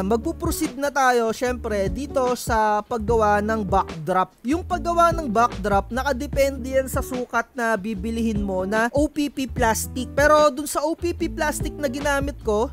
magpuproceed na tayo syempre dito sa paggawa ng backdrop. Yung paggawa ng backdrop, nakadepende yan sa sukat na bibilihin mo na OPP plastic. Pero dun sa OPP plastic na ginamit ko,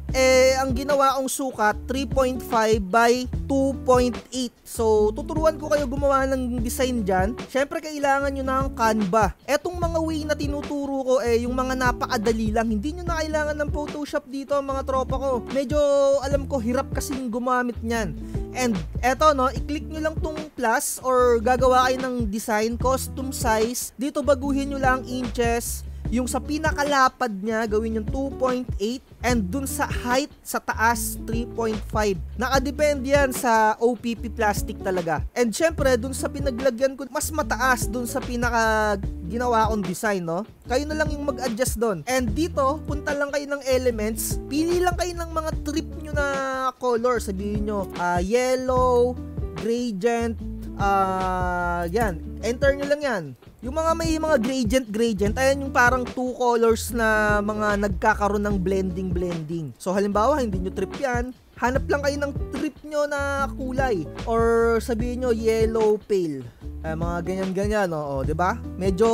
ang ginawa kong sukat 3.5 by 2.8. So, tuturuan ko kayo gumawa ng design dyan. Syempre, kailangan nyo ng Canva. Etong mga way na tinuturo ko, yung mga napakadali lang. Hindi nyo na kailangan ng Photoshop dito, mga tropa ko. Medyo, alam ko, hirap kasing gumamit nyan. And eto no, i-click nyo lang tong plus or gagawa kayo ng design, custom size. Dito baguhin nyo lang inches. Yung sa pinakalapad niya, gawin yung 2.8 and dun sa height sa taas 3.5. Nakadepende yan sa OPP plastic talaga. And syempre, dun sa pinaglagyan ko, mas mataas dun sa pinaka ginawa kong design, no? Kayo na lang yung mag-adjust dun. And dito, punta lang kayo ng elements. Pili lang kayo ng mga trip nyo na color. Sabihin nyo, yellow, gradient, yan. Enter nyo lang yan. Yung mga may mga gradient, ayan yung parang two colors na mga nagkakaroon ng blending. So halimbawa, hindi nyo trip yan, hanap lang kayo ng trip nyo na kulay. Or sabihin nyo, yellow pale. Mga ganyan-ganyan, o, diba? Medyo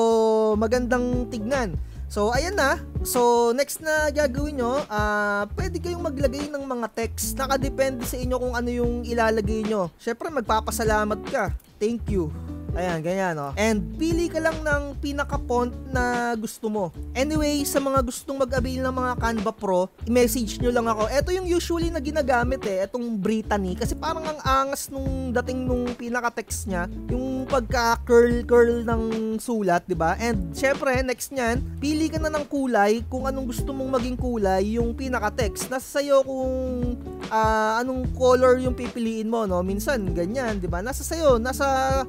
magandang tignan. So, ayan na. So, next na gagawin nyo, pwede kayong maglagay ng mga text. Nakadepende sa inyo kung ano yung ilalagay nyo. Syempre, magpapasalamat ka. Thank you. Ayan, ganyan, no? And pili ka lang ng pinaka-font na gusto mo. Anyway, sa mga gustong mag-avail ng mga Canva Pro, i-message nyo lang ako. Ito yung usually na ginagamit itong Brittany. Kasi parang ang angas nung dating nung pinaka-text niya. Yung pagka-curl ng sulat, diba? And syempre, next nyan, pili ka na ng kulay. Kung anong gusto mong maging kulay, yung pinaka-text. Nasa sayo kung anong color yung pipiliin mo, no? Minsan, ganyan, diba? Nasa sayo, nasa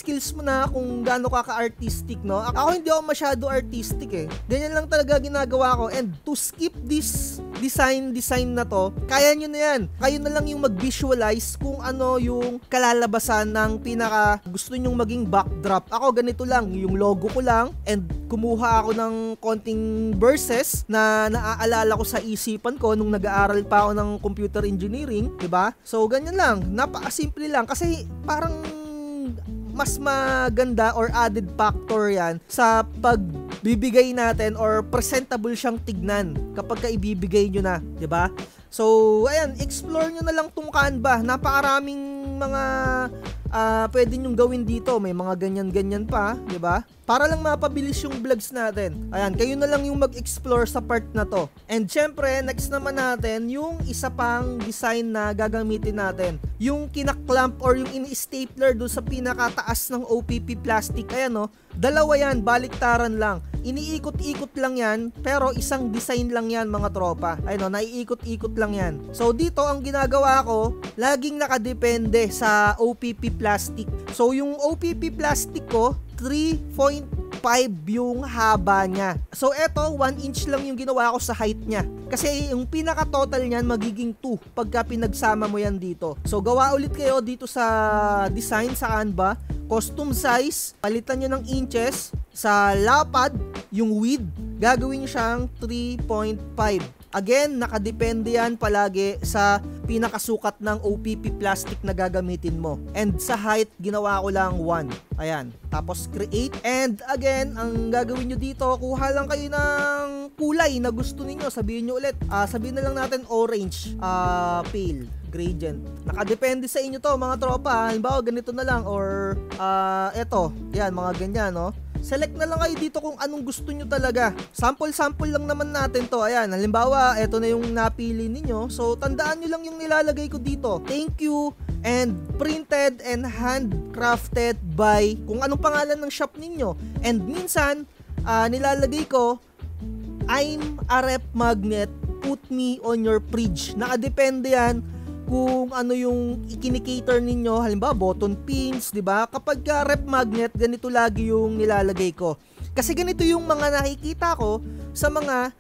skills mo na kung gaano ka artistic, no? Ako hindi ako masyado artistic Ganyan lang talaga ginagawa ko. And to skip this design na to, kaya nyo na yan. Kayo na lang yung mag-visualize kung ano yung kalalabasan ng pinaka gusto nyong maging backdrop. Ako ganito lang, yung logo ko lang and kumuha ako ng konting verses na naaalala ko sa isipan ko nung nag-aaral pa ako ng computer engineering, diba? So ganyan lang, napakasimple lang kasi parang mas maganda or added factor yan sa pagbibigay natin or presentable siyang tignan kapag ibibigay nyo na, diba? So, ayan, explore nyo na lang tong Canva. Napakaraming mga pwede nyong gawin dito. May mga ganyan-ganyan pa, diba? Para lang mapabilis yung vlogs natin. Ayan, kayo na lang yung mag-explore sa part na to. And syempre, next naman natin, yung isa pang design na gagamitin natin. Yung kinaklamp or yung in-stapler doon sa pinakataas ng OPP plastic. Ayan, no? Dalawa yan, baliktaran lang. Iniikot-ikot lang yan, pero isang design lang yan, mga tropa. Ayun, no? Naiikot-ikot lang yan. So, dito ang ginagawa ko, laging nakadepende sa OPP plastic. So, yung OPP plastic ko, 3.5 yung haba niya. So, eto, 1 inch lang yung ginawa ko sa height niya. Kasi yung pinaka-total niyan, magiging 2 pagka pinagsama mo yan dito. So, gawa ulit kayo dito sa design sa Canva. Custom size, palitan nyo ng inches. Sa lapad, yung width, gagawin nyo siyang 3.5. Again, nakadepende yan palagi sa pinakasukat ng OPP plastic na gagamitin mo. And sa height, ginawa ko lang 1. Ayan. Tapos create. And again, ang gagawin nyo dito, kuha lang kayo ng kulay na gusto niyo. Sabihin nyo ulit. Sabihin na lang natin orange, pale, gradient. Nakadepende sa inyo to, mga tropa. Halimbawa, ganito na lang. Or, eto. Yan, mga ganyan, no? Select na lang kayo dito kung anong gusto nyo talaga. Sample lang naman natin to. Ayan, halimbawa, eto na yung napili ninyo. So, tandaan nyo lang yung nilalagay ko dito. Thank you and printed and handcrafted by kung anong pangalan ng shop ninyo. And minsan, nilalagay ko, I'm a rep magnet, put me on your fridge. Nakadepende yan kung ano yung ikinikater ninyo, halimbawa button pins, 'di ba? Kapag rep magnet, ganito lagi yung nilalagay ko. Kasi ganito yung mga nakikita ko sa mga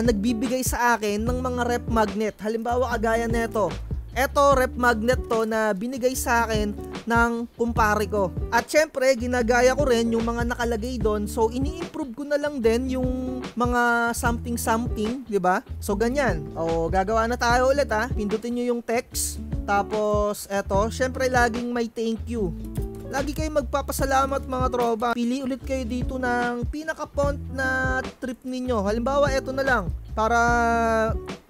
nagbibigay sa akin ng mga rep magnet. Halimbawa kagaya nito. Eto, rep magnet to na binigay sa akin ng kumpare ko. At syempre, ginagaya ko rin yung mga nakalagay doon. So, ini-improve ko na lang din yung mga something-something, di ba? So, ganyan. O, gagawa na tayo ulit ha. Pindutin nyo yung text. Tapos, eto, syempre, laging may thank you. Lagi kayo magpapasalamat mga tropa. Pili ulit kayo dito ng pinaka-font na trip ninyo. Halimbawa, eto na lang. Para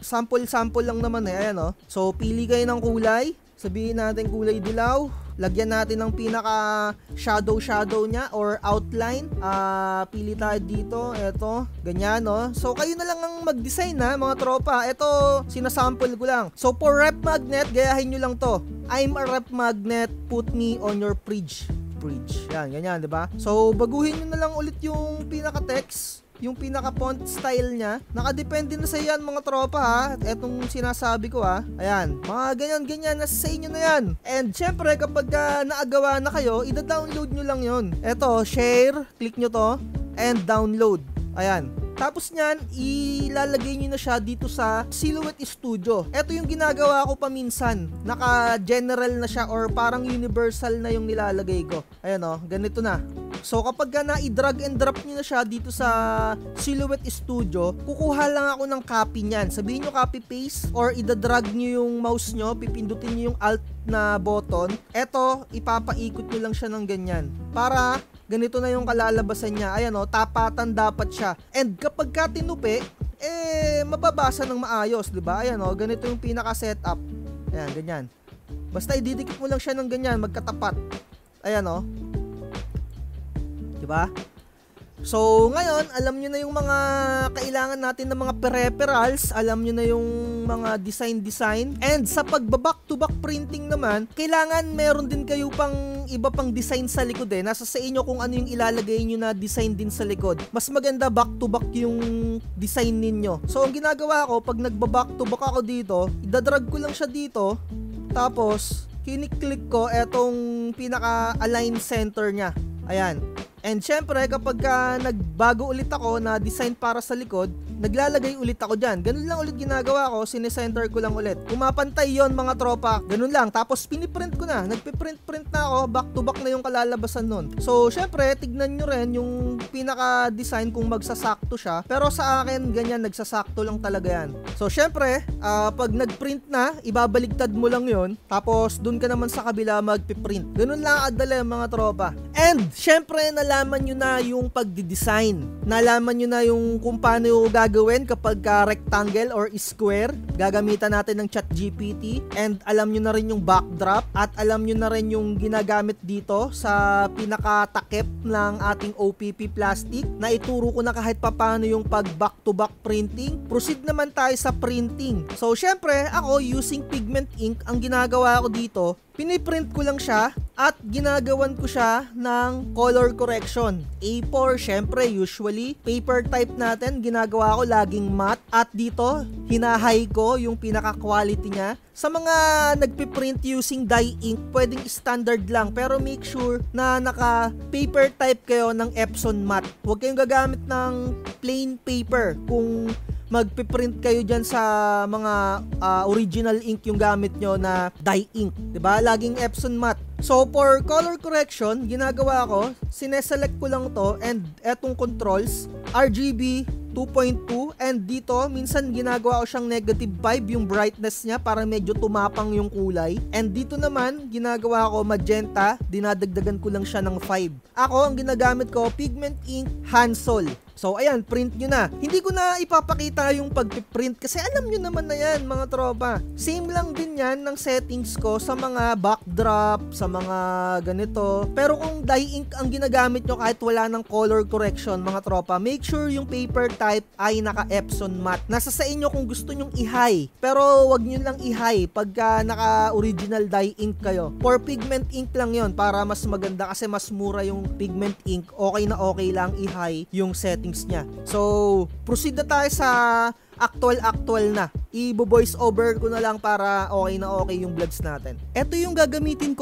sample-sample lang naman eh. Ayan o. So, pili kayo ng kulay. Sabihin natin kulay dilaw. Lagyan natin ng pinaka shadow nya or outline. Pili tayo dito. Eto. Ganyan no. So, kayo na lang ang mag-design ha mga tropa. Eto, sinasample ko lang. So, for rep magnet, gayahin nyo lang to. I'm a rep magnet, put me on your fridge. Yan, ganyan, di ba? So, baguhin nyo na lang ulit yung pinaka-text, yung pinaka-font style niya. Nakadepende na sa yan mga tropa ha. Etong sinasabi ko ha. Ayan, mga ganyan-ganyan, nasa sa inyo na yan. And syempre, kapag naagawa na kayo, ida-download nyo lang yon. Eto, share, click nyo to, and download. Ayan. Tapos nyan, ilalagay nyo na siya dito sa Silhouette Studio. Ito yung ginagawa ko paminsan. Naka-general na siya or parang universal na yung nilalagay ko. Ayan o, ganito na. So kapag na-i-drag and drop nyo na siya dito sa Silhouette Studio, kukuha lang ako ng copy nyan. Sabihin nyo copy-paste or ida-drag nyo yung mouse nyo, pipindutin nyo yung Alt na button. Ito, ipapaikot nyo lang siya ng ganyan. Para ganito na yung kalalabasan niya. Ayan o, tapatan dapat siya. And kapag ka tinupi, mababasa ng maayos, di ba? Ayan o, ganito yung pinaka-setup. Ayan, ganyan. Basta ididikit mo lang siya ng ganyan, magkatapat. Ayan o. Di ba? So, ngayon, alam nyo na yung mga kailangan natin ng mga peripherals, alam nyo na yung mga design. And sa pagba-back-to-back printing naman, kailangan meron din kayo pang iba pang design sa likod eh. Nasa sa inyo kung ano yung ilalagay nyo na design din sa likod. Mas maganda back-to-back yung design ninyo. So, ang ginagawa ko, pag nagba-back-to-back ako dito, idadrag ko lang siya dito, tapos, kiniklik ko etong pinaka-align center nya. Ayan. And syempre, kapag nagbago ulit ako na design para sa likod, naglalagay ulit ako dyan. Ganun lang ulit ginagawa ko, sinesenter ko lang ulit. Pumapantay yon mga tropa, ganun lang. Tapos piniprint ko na, nagpiprint na ako, back to back na yung kalalabasan nun. So syempre, tignan nyo rin yung pinaka-design kung magsasakto siya. Pero sa akin, ganyan, nagsasakto lang talaga yan. So syempre, pag nagprint na, ibabaligtad mo lang yon. Tapos dun ka naman sa kabila magpiprint. Ganun lang kadali mga tropa. And syempre, nalaman nyo na yung pagdidesign. Nalaman nyo na yung kung paano yung gagawin kapag rectangle or square. Gagamitan natin ng ChatGPT. And alam nyo na rin yung backdrop. At alam nyo na rin yung ginagamit dito sa pinakatakip ng ating OPP plastic. Na ituro ko na kahit papano yung pag back-to-back printing. Proceed naman tayo sa printing. So syempre, ako using pigment ink, ang ginagawa ko dito, piniprint ko lang siya at ginagawan ko siya ng color correction. A4, syempre, usually, paper type natin, ginagawa ko laging matte. At dito, hinahay ko yung pinaka-quality niya. Sa mga nagpiprint using dye ink, pwedeng standard lang. Pero make sure na naka-paper type kayo ng Epson matte. Huwag kayong gagamit ng plain paper kung magpiprint kayo dyan sa mga original ink yung gamit nyo na dye ink. Diba? Laging Epson matte. So, for color correction, ginagawa ko, sineselect ko lang to and etong controls, RGB 2.2, and dito, minsan ginagawa ko siyang negative 5 yung brightness niya para medyo tumapang yung kulay. And dito naman, ginagawa ko magenta, dinadagdagan ko lang siya ng 5. Ako, ang ginagamit ko, pigment ink Hansol. So, ayan, print nyo na. Hindi ko na ipapakita yung pag-print kasi alam nyo naman na yan, mga tropa. Same lang din yan ng settings ko sa mga backdrop, sa mga ganito. Pero kung dye ink ang ginagamit nyo kahit wala ng color correction, mga tropa, make sure yung paper type ay naka-Epson matte. Nasa sa inyo kung gusto nyong i-high. Pero wag nyo lang i-high pagka naka-original dye ink kayo. For pigment ink lang yon para mas maganda kasi mas mura yung pigment ink. Okay na okay lang i-high yung settings niya. So, proceed na tayo sa actual na. I-voice over ko na lang para okay na okay yung vlogs natin. Ito yung gagamitin ko